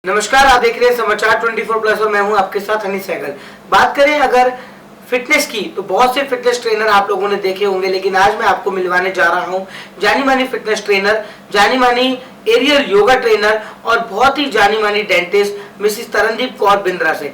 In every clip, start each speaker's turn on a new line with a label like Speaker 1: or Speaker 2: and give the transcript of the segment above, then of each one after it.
Speaker 1: नमस्कार, आप देख रहे हैं समाचार 24+ और मैं हूं आपके साथ हनी सहगल। बात करें अगर फिटनेस की तो बहुत से फिटनेस ट्रेनर आप लोगों ने देखे होंगे, लेकिन आज मैं आपको मिलवाने जा रहा हूं जानी मानी फिटनेस ट्रेनर, जानी मानी एरियल योगा ट्रेनर और बहुत ही जानी मानी डेंटिस्ट मिसिस तरनदीप कौर बिंद्रा से।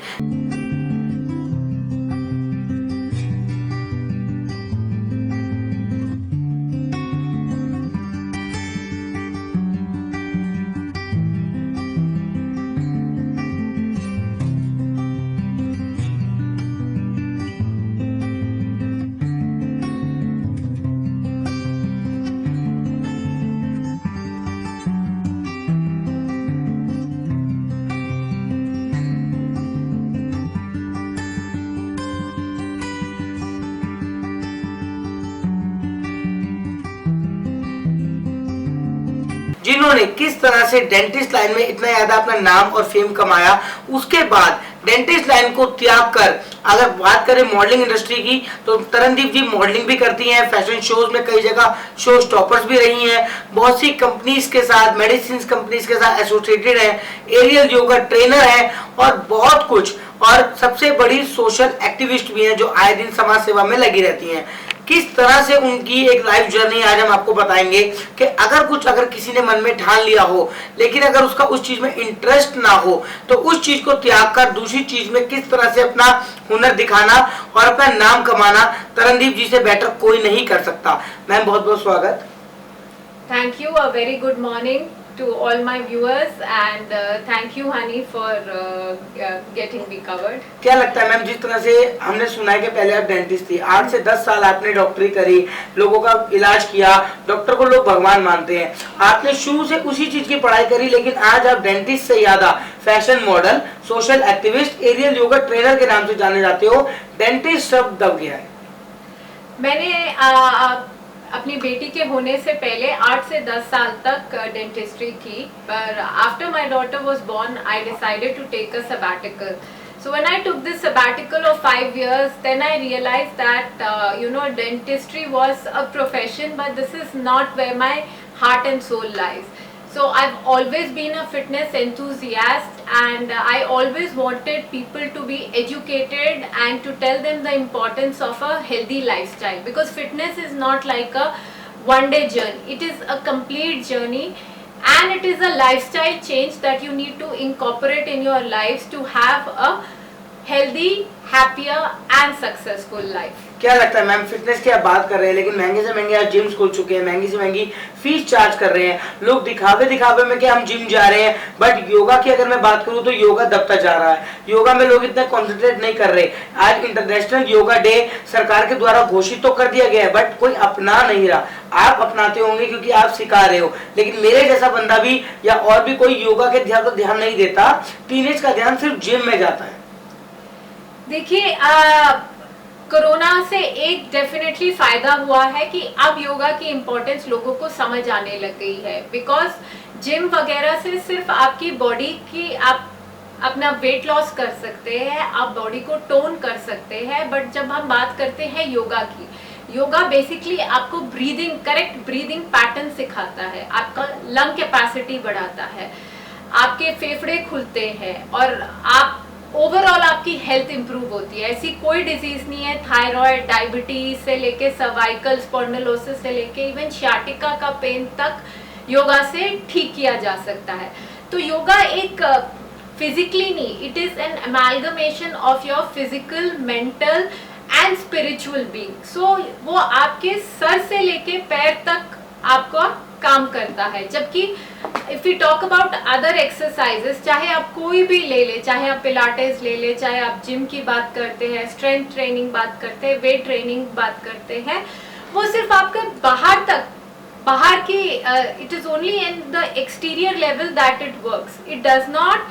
Speaker 1: जिन्होंने किस तरह से डेंटिस्ट लाइन में इतना ज्यादा अपना नाम और फेम कमाया, उसके बाद डेंटिस्ट लाइन को त्याग कर अगर बात करें मॉडलिंग इंडस्ट्री की तो तरनदीप जी मॉडलिंग भी करती हैं, फैशन शोज में कई जगह शो स्टॉपर्स भी रही हैं, बहुत सी कंपनीज के साथ, मेडिसिन कंपनीज के साथ एसोसिएटेड है, एरियल योगा ट्रेनर है और बहुत कुछ, और सबसे बड़ी सोशल एक्टिविस्ट भी हैं जो आए दिन समाज सेवा में लगी रहती हैं। किस तरह से उनकी एक लाइफ जर्नी आज हम आपको बताएंगे कि अगर किसी ने मन में ठान लिया हो, लेकिन अगर उसका उस चीज में इंटरेस्ट ना हो तो उस चीज को त्याग कर दूसरी चीज में किस तरह से अपना हुनर दिखाना और अपना नाम कमाना तरनदीप जी से बेटर कोई नहीं कर सकता। मैम बहुत बहुत स्वागत।
Speaker 2: Thank you. A very good morning to all my viewers and thank you Hani for getting me covered.
Speaker 1: क्या लगता है मैम, जिस तरह से हमने सुना है कि पहले आप डेंटिस्ट थी, 8 से 10 साल आपने डॉक्टरी करी, लोगों का इलाज किया, डॉक्टर को लोग भगवान मानते हैं, आपने शुरू से उसी चीज की पढ़ाई करी, लेकिन आज आप डेंटिस्ट से ज्यादा fashion model, social activist, aerial yoga trainer के नाम से जाने जाते हो। डेंटिस्ट शब्द दब गया है।
Speaker 2: मैंने अपनी बेटी के होने से पहले 8 से 10 साल तक डेंटिस्ट्री की, पर after my daughter was born I decided to take a sabbatical. So when I took this sabbatical of 5 years, then I realized that dentistry was a profession, but this is not where my heart and soul lies. So I've always been a fitness enthusiast and I always wanted people to be educated and to tell them the importance of a healthy lifestyle, because fitness is not like a one day journey, it is a complete journey and it is a lifestyle change that you need to incorporate in your lives to have a healthy, happier and successful life.
Speaker 1: क्या लगता है ma'am, fitness की आप बात कर रहे हैं, लेकिन महंगे से महंगे आज जिम्स खुल चुके हैं, महंगी से महंगी फीस चार्ज कर रहे हैं लोग, दिखावे में कि हम जिम जा रहे हैं, बट योगा की अगर मैं बात करूं तो योगा दबता जा रहा है, योगा में लोग इतना कॉन्सेंट्रेट नहीं कर रहे। आज इंटरनेशनल योगा डे सरकार के द्वारा घोषित तो कर दिया गया है, बट कोई अपना नहीं रहा। आप अपनाते होंगे क्योंकि आप सिखा रहे हो, लेकिन मेरे जैसा बंदा भी या और भी कोई योगा के ध्यान नहीं देता, टीनेज का ध्यान सिर्फ जिम में जाता है।
Speaker 2: देखिए, कोरोना से एक डेफिनेटली फायदा हुआ है कि अब योगा की इम्पोर्टेंस लोगों को समझ आने लग गई है, बिकॉज जिम वगैरह से सिर्फ आपकी बॉडी की आप अपना वेट लॉस कर सकते हैं, आप बॉडी को टोन कर सकते हैं, बट जब हम बात करते हैं योगा की, योगा बेसिकली आपको ब्रीदिंग, करेक्ट ब्रीदिंग पैटर्न सिखाता है, आपका लंग कैपेसिटी बढ़ाता है, आपके फेफड़े खुलते हैं और आप ओवरऑल आपकी हेल्थ इंप्रूव होती है। ऐसी कोई डिजीज नहीं है, थायराइड, डायबिटीज से लेके सर्वाइकल स्पॉन्डिलोसिस से लेके इवन शियाटिका का पेन तक योगा से ठीक किया जा सकता है। तो योगा एक फिजिकली नहीं, it is an amalgamation of your physical, mental and spiritual being. So वो आपके सर से लेके पैर तक आपका काम करता है। जबकि if you talk about other exercises, चाहे आप कोई भी ले ले, चाहे आप पिलाटेस ले ले, चाहे आप जिम की बात करते हैं, स्ट्रेंथ ट्रेनिंग बात करते हैं, वेट ट्रेनिंग बात करते हैं, वो सिर्फ आपके बाहर की it is only in the exterior level that it works. It does not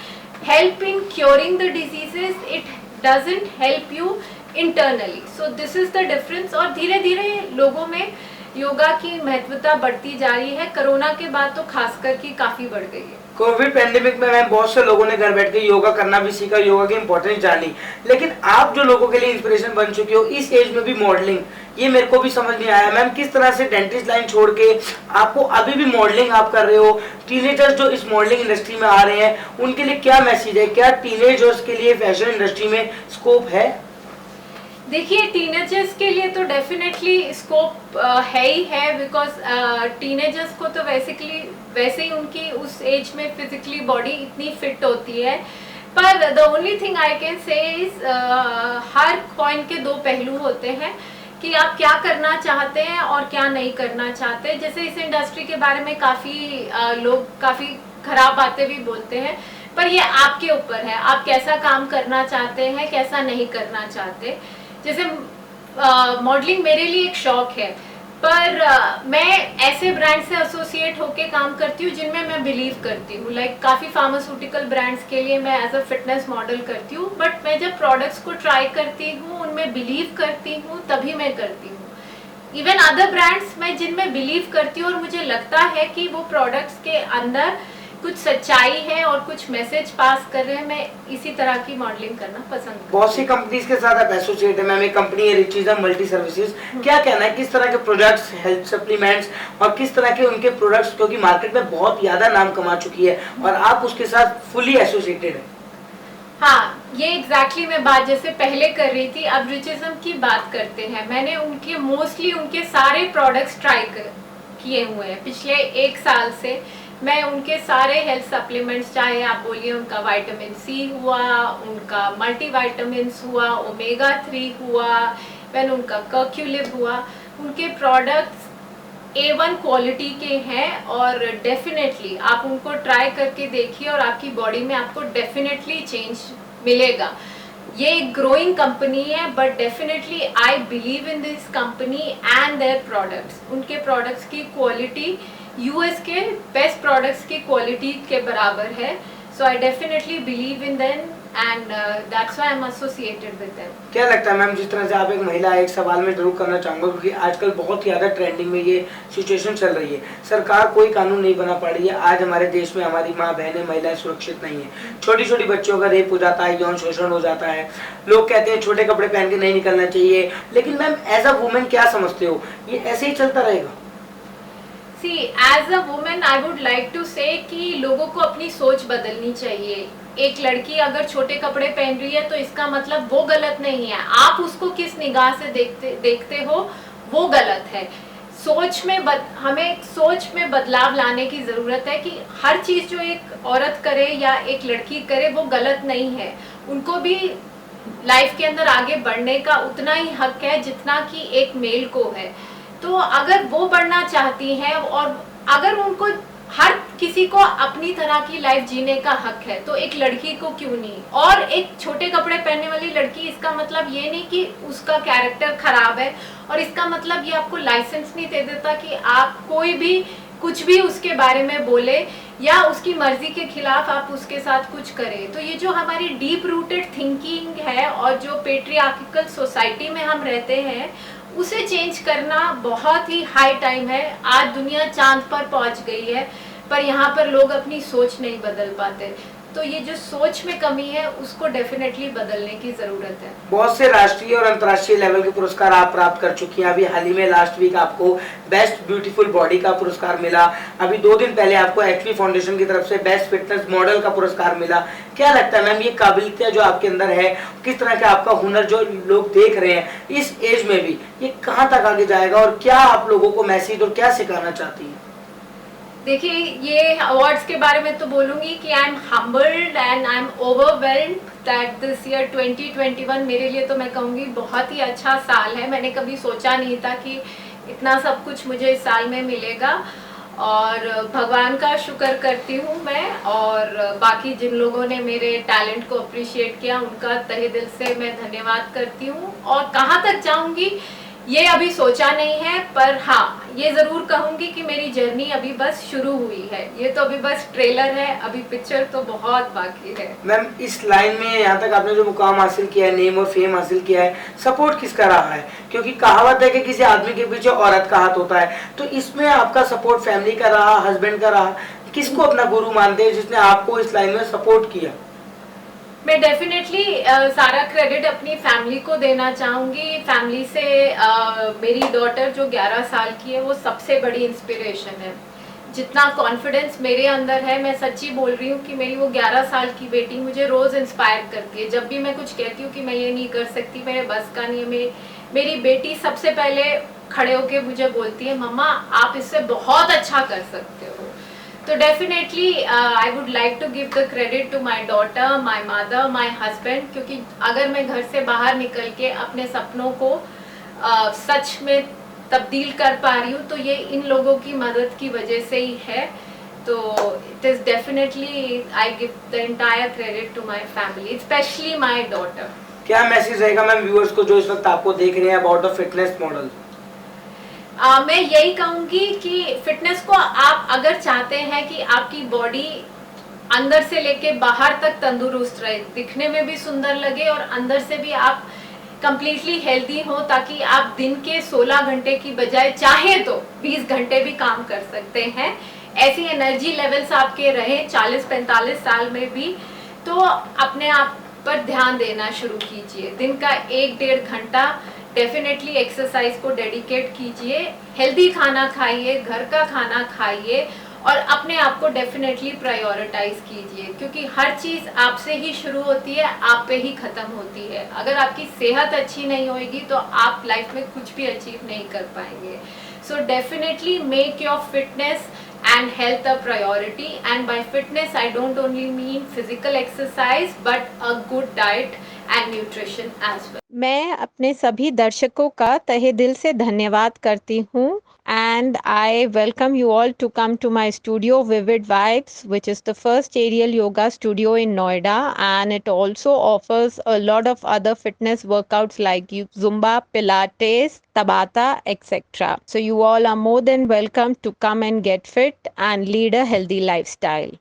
Speaker 2: help in curing the diseases, it doesn't help you internally. So this is the difference. और धीरे धीरे लोगों में योगा की महत्वता बढ़ती जा रही है। कोरोना के बाद तो खासकर की काफी बढ़ गई है।
Speaker 1: कोविड पैंडेमिक में मैम बहुत से लोगों ने घर बैठ के योगा करना भी सीखा, योगा की इंपॉर्टेंस जानी, लेकिन आप जो लोगों के लिए इंस्पिरेशन बन चुके हो इस एज में भी मॉडलिंग, ये मेरे को भी समझ नहीं आया मैम, किस तरह से डेंटिस्ट लाइन छोड़ के आपको अभी भी मॉडलिंग आप कर रहे हो। टीनेजर्स जो इस मॉडलिंग इंडस्ट्री में आ रहे हैं उनके लिए क्या मैसेज है, क्या टीनेजर्स के लिए फैशन इंडस्ट्री में स्कोप है?
Speaker 2: देखिए, टीनेजर्स के लिए तो डेफिनेटली स्कोप है ही है, बिकॉज टीनेजर्स को तो वैसे ही उनकी उस एज में फिजिकली बॉडी इतनी फिट होती है। पर the only thing I can say is her coin के दो पहलू होते हैं कि आप क्या करना चाहते हैं और क्या नहीं करना चाहते। जैसे इस इंडस्ट्री के बारे में काफ़ी लोग काफ़ी खराब बातें भी बोलते हैं, पर ये आपके ऊपर है, आप कैसा काम करना चाहते हैं, कैसा नहीं करना चाहते। जैसे मॉडलिंग मेरे लिए एक शौक है, पर मैं ऐसे ब्रांड से एसोसिएट होके काम करती हूँ जिनमें मैं बिलीव करती हूँ। लाइक काफ़ी फार्मास्यूटिकल ब्रांड्स के लिए मैं एज अ फिटनेस मॉडल करती हूँ, बट मैं जब प्रोडक्ट्स को ट्राई करती हूँ, उनमें बिलीव करती हूँ, तभी मैं करती हूँ। इवन अदर ब्रांड्स मैं जिनमें बिलीव करती हूँ और मुझे लगता है कि वो प्रोडक्ट्स के अंदर कुछ सच्चाई है और कुछ मैसेज पास कर रहे हैं, मैं इसी तरह की मॉडलिंग करना पसंद करती हूँ।
Speaker 1: बहुत सी कंपनीज के साथ आप एसोसिएट है मैम, एक कंपनी है रिचिज्म मल्टी सर्विसेज, क्या कहना है किस तरह के प्रोडक्ट्स, हेल्थ सप्लीमेंट्स और किस तरह के उनके प्रोडक्ट्स, क्योंकि मार्केट में बहुत ज्यादा नाम कमा चुकी है और आप उसके साथ फुली एसोसिएटेड है?
Speaker 2: हाँ, ये एग्जैक्टली मैं बात जैसे पहले कर रही थी, अब रिचिज्म की बात करते हैं। मैंने उनके मोस्टली उनके सारे प्रोडक्ट्स ट्राई किए हुए हैं पिछले 1 साल से। मैं उनके सारे हेल्थ सप्लीमेंट्स, चाहे आप बोलिए उनका विटामिन सी हुआ, उनका मल्टीविटामिन्स हुआ, ओमेगा 3 हुआ, फिर उनका कर्क्यूलिव हुआ, उनके प्रोडक्ट्स A1 क्वालिटी के हैं और डेफिनेटली आप उनको ट्राई करके देखिए और आपकी बॉडी में आपको डेफिनेटली चेंज मिलेगा। ये एक ग्रोइंग कंपनी है, but definitely I believe in this company and their products. उनके प्रोडक्ट्स की क्वालिटी यूएस के बेस्ट प्रोडक्ट्स की क्वालिटी के बराबर है। So I definitely believe in them and that's why I am associated with them.
Speaker 1: क्या लगता है मैम, जिस तरह से आप एक महिला, एक सवाल में जरूर करना चाहूंगा क्योंकि आजकल बहुत ज्यादा ट्रेंडिंग में ये सिचुएशन चल रही है, सरकार कोई कानून नहीं बना पा रही है। आज हमारे देश में हमारी माँ बहनें, महिलाएं सुरक्षित नहीं है, छोटी छोटी बच्चियों का रेप हो जाता है, यौन शोषण हो जाता है, लोग कहते हैं छोटे कपड़े पहन के नहीं निकलना चाहिए, लेकिन मैम एज अ वुमेन क्या समझते हो, ये ऐसे ही चलता रहेगा?
Speaker 2: See, as a woman, I would like to say कि लोगों को अपनी सोच बदलनी चाहिए। एक लड़की अगर छोटे कपड़े पहन रही है तो इसका मतलब वो गलत नहीं है, आप उसको किस निगाह से देखते हो वो गलत है। हमें सोच में बदलाव लाने की ज़रूरत है कि हर चीज़ जो एक औरत करे या एक लड़की करे वो गलत नहीं है। उनको भी लाइफ के अंदर आगे बढ़ने का उतना ही हक है जितना कि एक मेल को है। तो अगर वो बढ़ना चाहती हैं और अगर उनको, हर किसी को अपनी तरह की लाइफ जीने का हक है, तो एक लड़की को क्यों नहीं। और एक छोटे कपड़े पहनने वाली लड़की, इसका मतलब ये नहीं कि उसका कैरेक्टर खराब है, और इसका मतलब ये आपको लाइसेंस नहीं दे देता कि आप कोई भी कुछ भी उसके बारे में बोले या उसकी मर्जी के खिलाफ आप उसके साथ कुछ करें। तो ये जो हमारी डीप रूटेड थिंकिंग है और जो पेट्रियार्किकल सोसाइटी में हम रहते हैं, उसे चेंज करना बहुत ही हाई टाइम है। आज दुनिया चांद पर पहुंच गई है, पर यहाँ पर लोग अपनी सोच नहीं बदल पाते। तो ये जो सोच में कमी है उसको डेफिनेटली बदलने की जरूरत है।
Speaker 1: बहुत से राष्ट्रीय और अंतर्राष्ट्रीय लेवल के पुरस्कार आप प्राप्त कर चुकी हैं। अभी हाल ही में लास्ट वीक आपको बेस्ट ब्यूटीफुल बॉडी का पुरस्कार मिला, अभी 2 दिन पहले आपको एचपी फाउंडेशन की तरफ से बेस्ट फिटनेस मॉडल का पुरस्कार मिला। क्या लगता है मैम, ये काबिलियत जो आपके अंदर है, किस तरह का आपका हुनर जो लोग देख रहे हैं इस एज में भी, ये कहाँ तक आगे जाएगा और क्या आप लोगों को मैसेज और क्या सिखाना चाहती है?
Speaker 2: देखिए, ये अवार्ड्स के बारे में तो बोलूँगी कि I am humbled and I am overwhelmed that this year 2021 मेरे लिए तो मैं कहूँगी बहुत ही अच्छा साल है। मैंने कभी सोचा नहीं था कि इतना सब कुछ मुझे इस साल में मिलेगा, और भगवान का शुक्र करती हूँ मैं, और बाकी जिन लोगों ने मेरे टैलेंट को अप्रिशिएट किया उनका तहे दिल से मैं धन्यवाद करती हूँ। और कहाँ तक जाऊँगी ये अभी सोचा नहीं है, पर हाँ ये जरूर कहूंगी कि मेरी जर्नी अभी बस शुरू हुई है। ये तो अभी बस ट्रेलर है, अभी पिक्चर तो बहुत बाकी है।
Speaker 1: मैम इस लाइन में यहाँ तक आपने जो मुकाम हासिल किया है, नेम और फेम हासिल किया है, सपोर्ट किसका रहा है? क्योंकि कहावत है कि किसी आदमी के पीछे औरत का हाथ होता है, तो इसमें आपका सपोर्ट फैमिली का रहा, हस्बैंड का रहा, किसको अपना गुरु मानते हैं जिसने आपको इस लाइन में सपोर्ट किया?
Speaker 2: मैं डेफिनेटली सारा क्रेडिट अपनी फैमिली को देना चाहूंगी। फैमिली से मेरी डॉटर जो 11 साल की है वो सबसे बड़ी इंस्पिरेशन है। जितना कॉन्फिडेंस मेरे अंदर है, मैं सच्ची बोल रही हूँ कि मेरी वो 11 साल की बेटी मुझे रोज इंस्पायर करती है। जब भी मैं कुछ कहती हूँ कि मैं ये नहीं कर सकती, मेरे बस का नहीं है, मेरी बेटी सबसे पहले खड़े होके मुझे बोलती है, मम्मा आप इससे बहुत अच्छा कर सकते हो। तो definitely I would like to give the credit to my daughter, my mother, my husband, क्योंकि अगर मैं घर से बाहर निकल के अपने सपनों को सच में तब्दील कर पा रही हूँ तो ये इन लोगों की मदद की वजह से ही है। तो it is definitely I give the entire credit to my family, specially my daughter.
Speaker 1: क्या मैसेज रहेगा मैम व्यूअर्स को जो इस वक्त आपको देख रहे हैं अबाउट द फिटनेस मॉडल?
Speaker 2: मैं यही कहूंगी कि फिटनेस को आप अगर चाहते हैं कि आपकी बॉडी अंदर से लेके बाहर तक तंदुरुस्त रहे, दिखने में भी सुंदर लगे और अंदर से भी आप कंप्लीटली हेल्दी हो, ताकि आप दिन के 16 घंटे की बजाय चाहे तो 20 घंटे भी काम कर सकते हैं, ऐसी एनर्जी लेवल्स आपके रहे 40-45 साल में भी, तो अपने आप पर ध्यान देना शुरू कीजिए। दिन का 1-1.5 घंटा डेफिनेटली एक्सरसाइज को डेडिकेट कीजिए, हेल्दी खाना खाइए, घर का खाना खाइए और अपने आप को डेफिनेटली प्रायोरिटाइज कीजिए, क्योंकि हर चीज आपसे ही शुरू होती है, आप पे ही खत्म होती है। अगर आपकी सेहत अच्छी नहीं होगी तो आप लाइफ में कुछ भी अचीव नहीं कर पाएंगे। So definitely make your fitness and health a priority, and by fitness I don't only mean physical exercise but a good diet and nutrition as well.
Speaker 3: मैं अपने सभी दर्शकों का तहे दिल से धन्यवाद करती हूँ and I welcome you all to come to my studio Vivid Vibes, which is the first aerial yoga studio in Noida, and it also offers a lot of other fitness workouts like Zumba, Pilates, Tabata, etc. So you all are more than welcome to come and get fit and lead a healthy lifestyle.